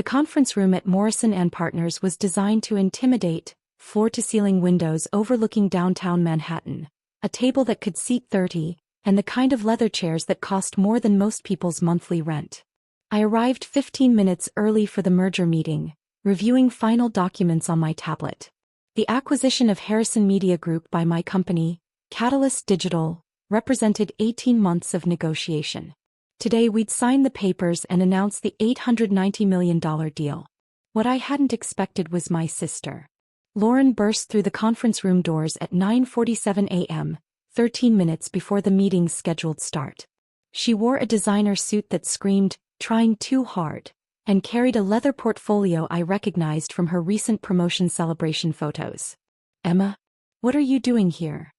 The conference room at Morrison Partners was designed to intimidate, floor-to-ceiling windows overlooking downtown Manhattan, a table that could seat 30, and the kind of leather chairs that cost more than most people's monthly rent. I arrived 15 minutes early for the merger meeting, reviewing final documents on my tablet. The acquisition of Harrison Media Group by my company, Catalyst Digital, represented 18 months of negotiation. Today we'd sign the papers and announce the $890 million deal. What I hadn't expected was my sister. Lauren burst through the conference room doors at 9:47 a.m., 13 minutes before the meeting's scheduled start. She wore a designer suit that screamed, "Trying too hard," and carried a leather portfolio I recognized from her recent promotion celebration photos. "Emma, what are you doing here?"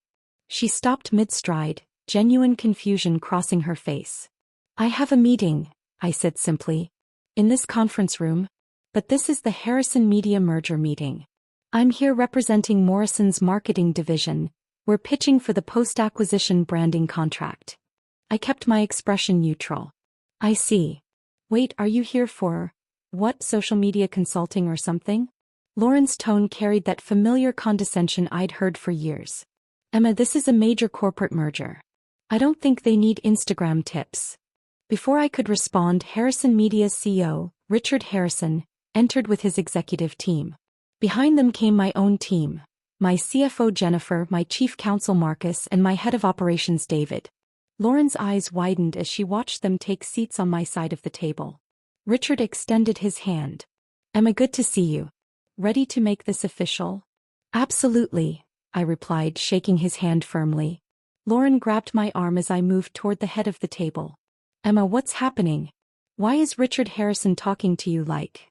She stopped mid-stride, genuine confusion crossing her face. "I have a meeting," I said simply. "In this conference room? But this is the Harrison Media merger meeting. I'm here representing Morrison's marketing division. We're pitching for the post-acquisition branding contract." I kept my expression neutral. "I see. Wait, are you here for, what, social media consulting or something?" Lauren's tone carried that familiar condescension I'd heard for years. "Emma, this is a major corporate merger. I don't think they need Instagram tips." Before I could respond, Harrison Media's CEO, Richard Harrison, entered with his executive team. Behind them came my own team, my CFO Jennifer, my chief counsel Marcus, and my head of operations David. Lauren's eyes widened as she watched them take seats on my side of the table. Richard extended his hand. "Emma, good to see you. Ready to make this official?" "Absolutely," I replied, shaking his hand firmly. Lauren grabbed my arm as I moved toward the head of the table. "Emma, what's happening? Why is Richard Harrison talking to you like?"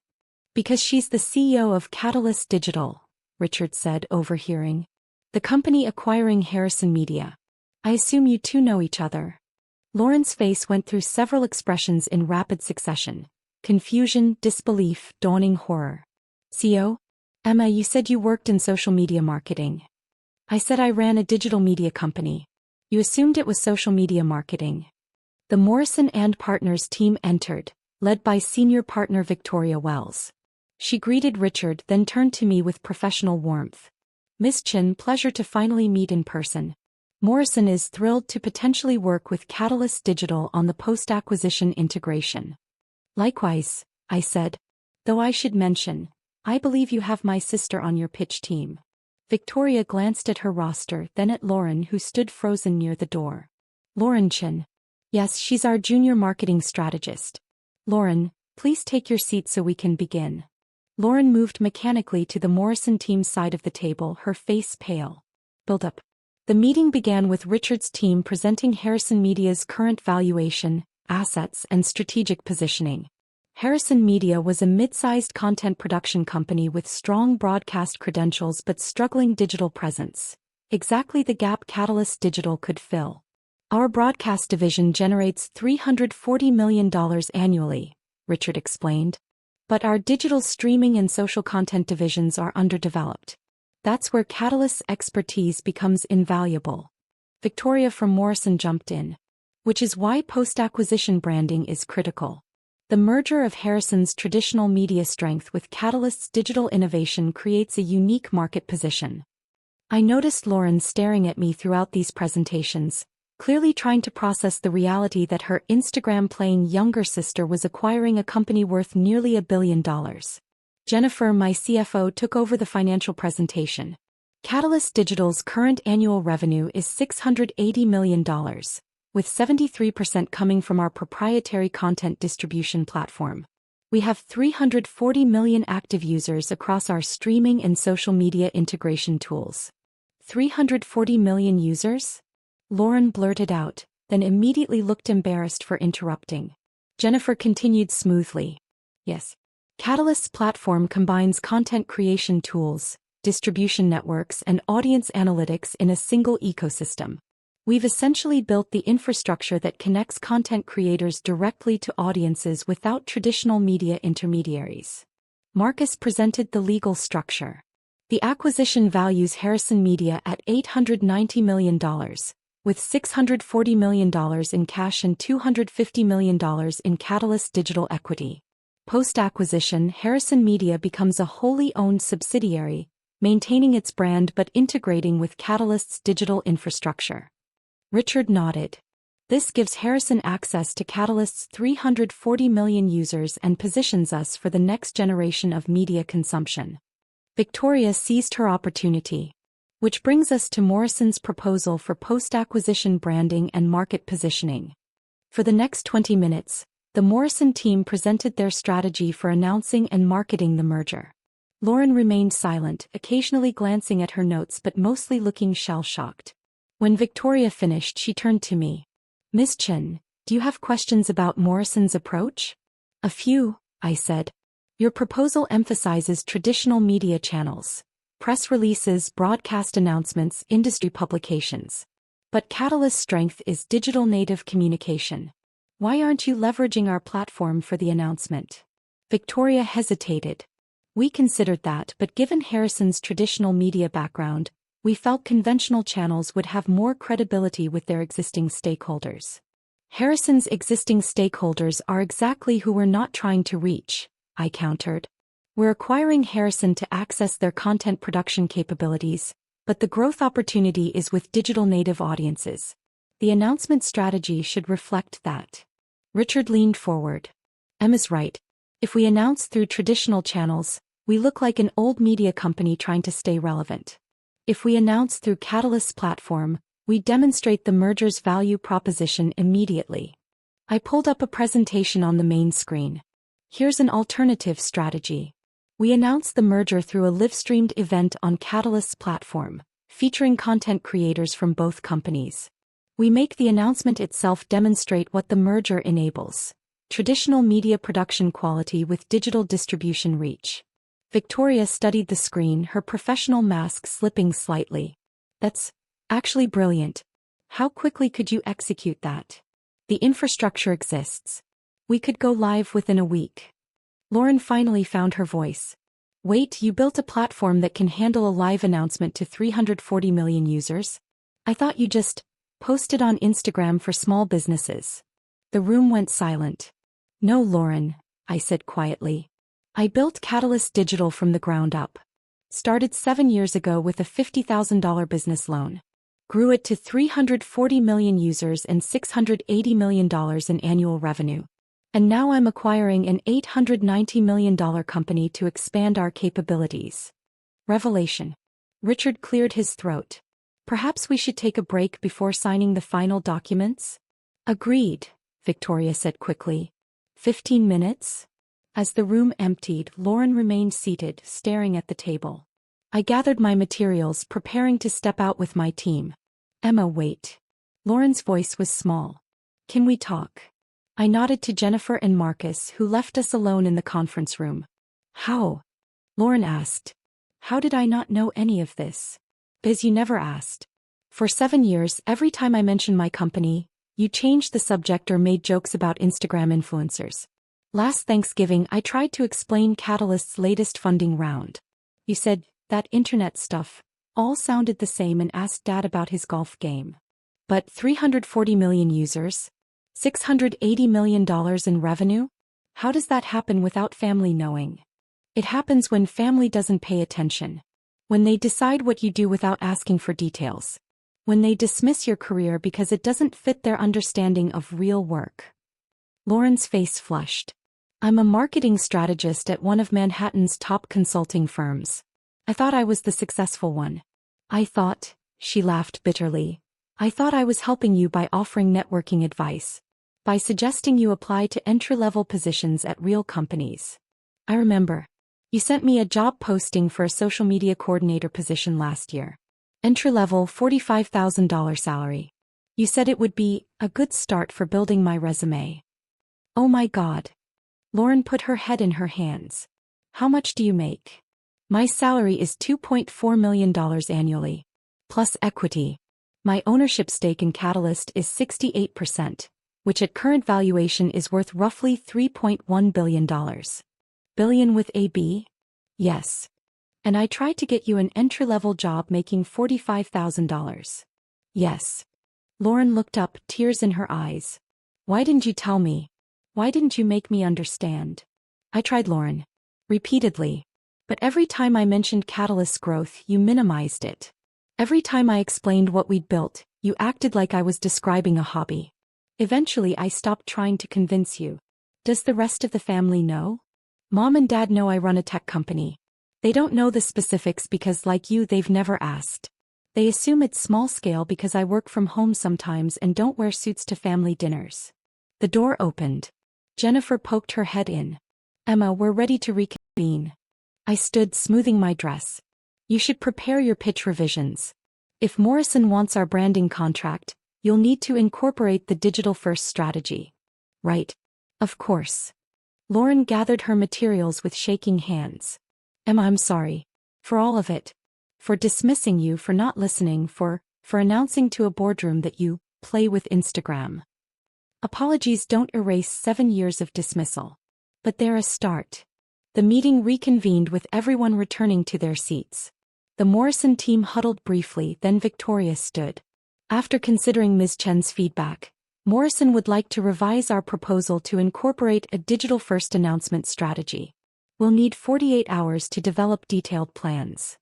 "Because she's the CEO of Catalyst Digital," Richard said, overhearing. "The company acquiring Harrison Media. I assume you two know each other." Lauren's face went through several expressions in rapid succession: confusion, disbelief, dawning horror. "CEO? Emma, you said you worked in social media marketing." "I said I ran a digital media company. You assumed it was social media marketing." The Morrison Partners team entered, led by senior partner Victoria Wells. She greeted Richard, then turned to me with professional warmth. "Miss Chin, pleasure to finally meet in person. Morrison is thrilled to potentially work with Catalyst Digital on the post-acquisition integration." "Likewise," I said. "Though I should mention, I believe you have my sister on your pitch team." Victoria glanced at her roster, then at Lauren, who stood frozen near the door. "Lauren Chin." "Yes, she's our junior marketing strategist." "Lauren, please take your seat so we can begin." Lauren moved mechanically to the Morrison team's side of the table, her face pale. "Build up." The meeting began with Richard's team presenting Harrison Media's current valuation, assets, and strategic positioning. Harrison Media was a mid-sized content production company with strong broadcast credentials but struggling digital presence. Exactly the gap Catalyst Digital could fill. "Our broadcast division generates $340 million annually," Richard explained. "But our digital streaming and social content divisions are underdeveloped. That's where Catalyst's expertise becomes invaluable." Victoria from Morrison jumped in. "Which is why post-acquisition branding is critical. The merger of Harrison's traditional media strength with Catalyst's digital innovation creates a unique market position." I noticed Lauren staring at me throughout these presentations, clearly trying to process the reality that her Instagram-playing younger sister was acquiring a company worth nearly $1 billion. Jennifer, my CFO, took over the financial presentation. Catalyst Digital's current annual revenue is $680 million, with 73% coming from our proprietary content distribution platform. We have 340 million active users across our streaming and social media integration tools. 340 million users? Lauren blurted out, then immediately looked embarrassed for interrupting. Jennifer continued smoothly. "Yes. Catalyst's platform combines content creation tools, distribution networks, and audience analytics in a single ecosystem. We've essentially built the infrastructure that connects content creators directly to audiences without traditional media intermediaries." Marcus presented the legal structure. The acquisition values Harrison Media at $890 million. With $640 million in cash and $250 million in Catalyst Digital equity. Post-acquisition, Harrison Media becomes a wholly owned subsidiary, maintaining its brand but integrating with Catalyst's digital infrastructure. Richard nodded. This gives Harrison access to Catalyst's 340 million users and positions us for the next generation of media consumption. Victoria seized her opportunity. Which brings us to Morrison's proposal for post-acquisition branding and market positioning. For the next 20 minutes, the Morrison team presented their strategy for announcing and marketing the merger. Lauren remained silent, occasionally glancing at her notes but mostly looking shell-shocked. When Victoria finished, she turned to me. Ms. Chen, do you have questions about Morrison's approach? A few, I said. Your proposal emphasizes traditional media channels, press releases, broadcast announcements, industry publications. But Catalyst's strength is digital native communication. Why aren't you leveraging our platform for the announcement? Victoria hesitated. We considered that, but given Harrison's traditional media background, we felt conventional channels would have more credibility with their existing stakeholders. Harrison's existing stakeholders are exactly who we're not trying to reach, I countered. We're acquiring Harrison to access their content production capabilities, but the growth opportunity is with digital native audiences. The announcement strategy should reflect that. Richard leaned forward. Emma's right. If we announce through traditional channels, we look like an old media company trying to stay relevant. If we announce through Catalyst's platform, we demonstrate the merger's value proposition immediately. I pulled up a presentation on the main screen. Here's an alternative strategy. We announce the merger through a live-streamed event on Catalyst's platform, featuring content creators from both companies. We make the announcement itself demonstrate what the merger enables: traditional media production quality with digital distribution reach. Victoria studied the screen, her professional mask slipping slightly. That's actually brilliant. How quickly could you execute that? The infrastructure exists. We could go live within a week. Lauren finally found her voice. Wait, you built a platform that can handle a live announcement to 340 million users? I thought you just posted on Instagram for small businesses. The room went silent. No, Lauren, I said quietly. I built Catalyst Digital from the ground up. Started 7 years ago with a $50,000 business loan. Grew it to 340 million users and $680 million in annual revenue. And now I'm acquiring an $890 million company to expand our capabilities. Revelation. Richard cleared his throat. Perhaps we should take a break before signing the final documents? Agreed, Victoria said quickly. 15 minutes? As the room emptied, Lauren remained seated, staring at the table. I gathered my materials, preparing to step out with my team. Emma, wait. Lauren's voice was small. Can we talk? I nodded to Jennifer and Marcus, who left us alone in the conference room. How? Lauren asked. How did I not know any of this? Biz, you never asked. For 7 years, every time I mentioned my company, you changed the subject or made jokes about Instagram influencers. Last Thanksgiving, I tried to explain Catalyst's latest funding round. You said, that internet stuff, all sounded the same, and asked Dad about his golf game. But 340 million users? $680 million in revenue? How does that happen without family knowing? It happens when family doesn't pay attention. When they decide what you do without asking for details. When they dismiss your career because it doesn't fit their understanding of real work. Lauren's face flushed. I'm a marketing strategist at one of Manhattan's top consulting firms. I thought I was the successful one. She laughed bitterly. I thought I was helping you by offering networking advice. By suggesting you apply to entry-level positions at real companies. I remember. You sent me a job posting for a social media coordinator position last year. Entry-level, $45,000 salary. You said it would be a good start for building my resume. Oh my God. Lauren put her head in her hands. How much do you make? My salary is $2.4 million annually. Plus equity. My ownership stake in Catalyst is 68%, which at current valuation is worth roughly $3.1 billion. Billion with a B? Yes. And I tried to get you an entry-level job making $45,000. Yes. Lauren looked up, tears in her eyes. Why didn't you tell me? Why didn't you make me understand? I tried, Lauren. Repeatedly. But every time I mentioned Catalyst's growth, you minimized it. Every time I explained what we'd built, you acted like I was describing a hobby. Eventually I stopped trying to convince you. Does the rest of the family know? Mom and Dad know I run a tech company. They don't know the specifics because, like you, they've never asked. They assume it's small scale because I work from home sometimes and don't wear suits to family dinners. The door opened. Jennifer poked her head in. Emma, we're ready to reconvene. I stood, smoothing my dress. You should prepare your pitch revisions. If Morrison wants our branding contract, you'll need to incorporate the digital-first strategy. Right. Of course. Lauren gathered her materials with shaking hands. Emma, I'm sorry. For all of it. For dismissing you, for not listening, for announcing to a boardroom that you play with Instagram. Apologies don't erase 7 years of dismissal. But they're a start. The meeting reconvened with everyone returning to their seats. The Morrison team huddled briefly, then Victoria stood. After considering Ms. Chen's feedback, Morrison would like to revise our proposal to incorporate a digital-first announcement strategy. We'll need 48 hours to develop detailed plans.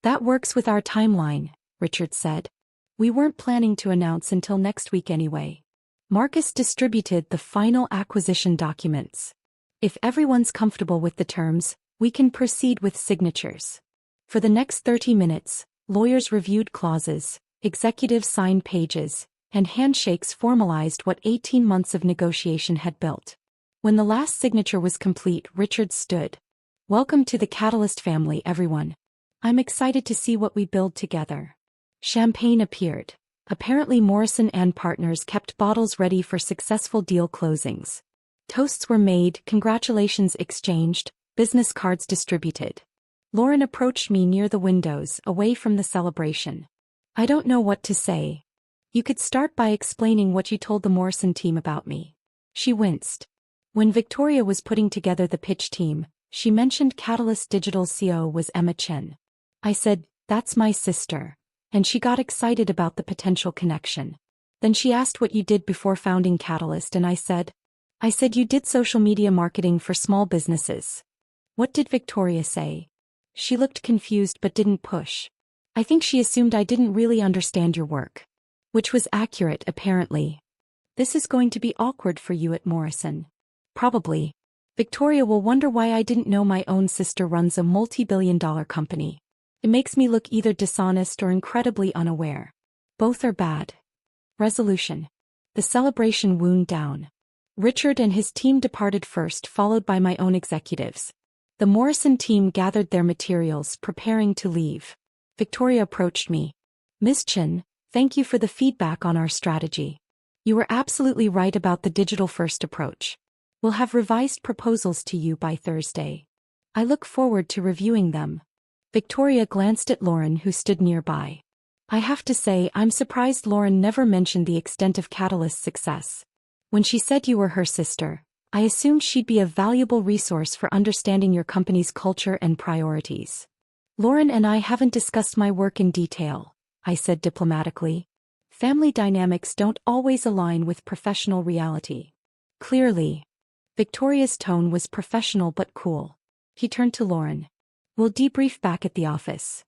That works with our timeline, Richard said. We weren't planning to announce until next week anyway. Marcus distributed the final acquisition documents. If everyone's comfortable with the terms, we can proceed with signatures. For the next 30 minutes, lawyers reviewed clauses, executives signed pages, and handshakes formalized what 18 months of negotiation had built. When the last signature was complete, Richard stood. Welcome to the Catalyst family, everyone. I'm excited to see what we build together. Champagne appeared. Apparently Morrison and Partners kept bottles ready for successful deal closings. Toasts were made, congratulations exchanged, business cards distributed. Lauren approached me near the windows, away from the celebration. I don't know what to say. You could start by explaining what you told the Morrison team about me. She winced. When Victoria was putting together the pitch team, she mentioned Catalyst Digital's CEO was Emma Chen. I said, that's my sister. And she got excited about the potential connection. Then she asked what you did before founding Catalyst, and I said you did social media marketing for small businesses. What did Victoria say? She looked confused but didn't push. I think she assumed I didn't really understand your work. Which was accurate, apparently. This is going to be awkward for you at Morrison. Probably. Victoria will wonder why I didn't know my own sister runs a multi-billion-dollar company. It makes me look either dishonest or incredibly unaware. Both are bad. Resolution. The celebration wound down. Richard and his team departed first, followed by my own executives. The Morrison team gathered their materials, preparing to leave. Victoria approached me. Ms. Chen, thank you for the feedback on our strategy. You were absolutely right about the digital-first approach. We'll have revised proposals to you by Thursday. I look forward to reviewing them. Victoria glanced at Lauren, who stood nearby. I have to say, I'm surprised Lauren never mentioned the extent of Catalyst's success. When she said you were her sister, I assumed she'd be a valuable resource for understanding your company's culture and priorities. Lauren and I haven't discussed my work in detail, I said diplomatically. Family dynamics don't always align with professional reality. Clearly. Victoria's tone was professional but cool. He turned to Lauren. We'll debrief back at the office.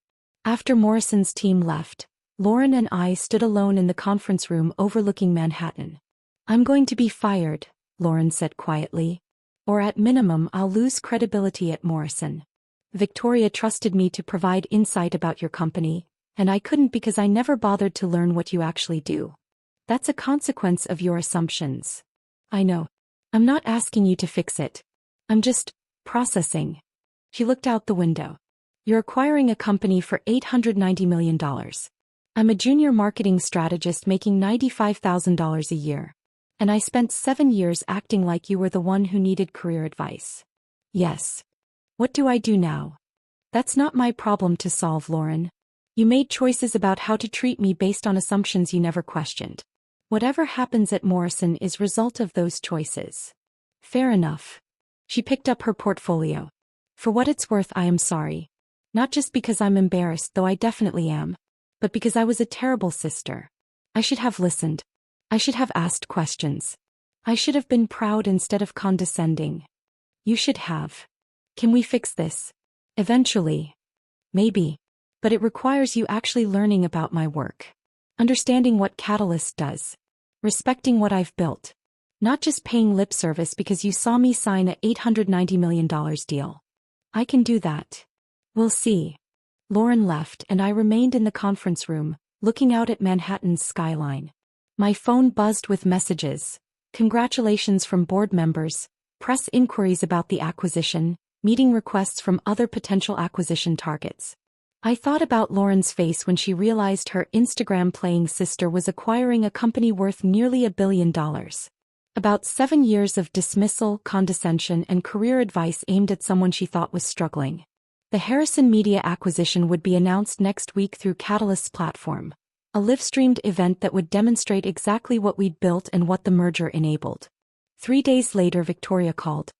After Morrison's team left, Lauren and I stood alone in the conference room overlooking Manhattan. I'm going to be fired, Lauren said quietly. Or at minimum I'll lose credibility at Morrison. Victoria trusted me to provide insight about your company, and I couldn't because I never bothered to learn what you actually do. That's a consequence of your assumptions. I know. I'm not asking you to fix it. I'm just processing. She looked out the window. You're acquiring a company for $890 million. I'm a junior marketing strategist making $95,000 a year. And I spent 7 years acting like you were the one who needed career advice. Yes. What do I do now? That's not my problem to solve, Lauren. You made choices about how to treat me based on assumptions you never questioned. Whatever happens at Morrison is result of those choices. Fair enough. She picked up her portfolio. For what it's worth, I am sorry. Not just because I'm embarrassed, though I definitely am, but because I was a terrible sister. I should have listened. I should have asked questions. I should have been proud instead of condescending. You should have. Can we fix this? Eventually. Maybe. But it requires you actually learning about my work. Understanding what Catalyst does. Respecting what I've built. Not just paying lip service because you saw me sign a $890 million deal. I can do that. We'll see. Lauren left and I remained in the conference room, looking out at Manhattan's skyline. My phone buzzed with messages. Congratulations from board members, press inquiries about the acquisition, meeting requests from other potential acquisition targets. I thought about Lauren's face when she realized her Instagram-playing sister was acquiring a company worth nearly $1 billion. About 7 years of dismissal, condescension, and career advice aimed at someone she thought was struggling. The Harrison Media acquisition would be announced next week through Catalyst's platform, a live-streamed event that would demonstrate exactly what we'd built and what the merger enabled. 3 days later, Victoria called.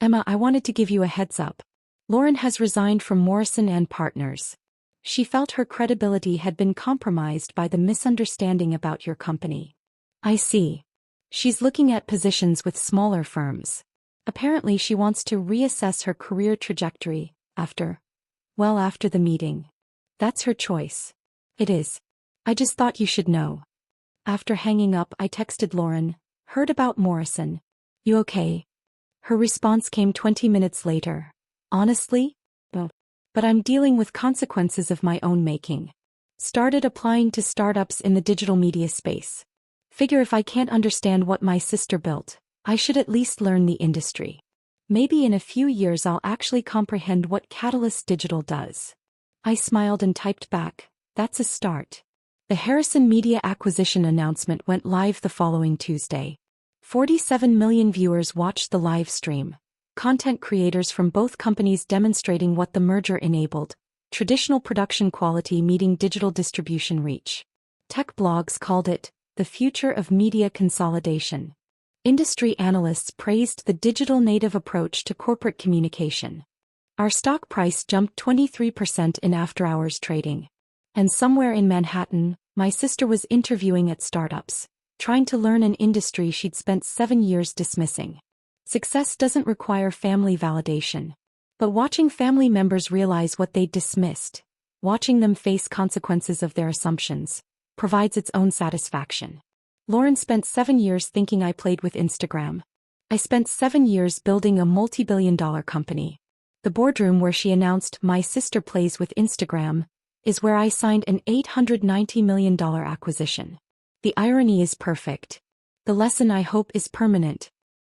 Emma, I wanted to give you a heads up. Lauren has resigned from Morrison Partners. She felt her credibility had been compromised by the misunderstanding about your company. I see. She's looking at positions with smaller firms. Apparently she wants to reassess her career trajectory after the meeting. That's her choice. It is. I just thought you should know. After hanging up, I texted Lauren, heard about Morrison. You okay? Her response came 20 minutes later. Honestly? But I'm dealing with consequences of my own making. Started applying to startups in the digital media space. Figure if I can't understand what my sister built, I should at least learn the industry. Maybe in a few years I'll actually comprehend what Catalyst Digital does. I smiled and typed back, that's a start. The Harrison Media acquisition announcement went live the following Tuesday. 47 million viewers watched the live stream. Content creators from both companies demonstrating what the merger enabled, traditional production quality meeting digital distribution reach. Tech blogs called it the future of media consolidation. Industry analysts praised the digital native approach to corporate communication. Our stock price jumped 23% in after-hours trading. And somewhere in Manhattan, my sister was interviewing at startups, trying to learn an industry she'd spent 7 years dismissing. Success doesn't require family validation. But watching family members realize what they dismissed, watching them face consequences of their assumptions, provides its own satisfaction. Lauren spent 7 years thinking I played with Instagram. I spent 7 years building a multi-billion-dollar company. The boardroom where she announced my sister plays with Instagram is where I signed an $890 million acquisition. The irony is perfect. The lesson I hope is permanent.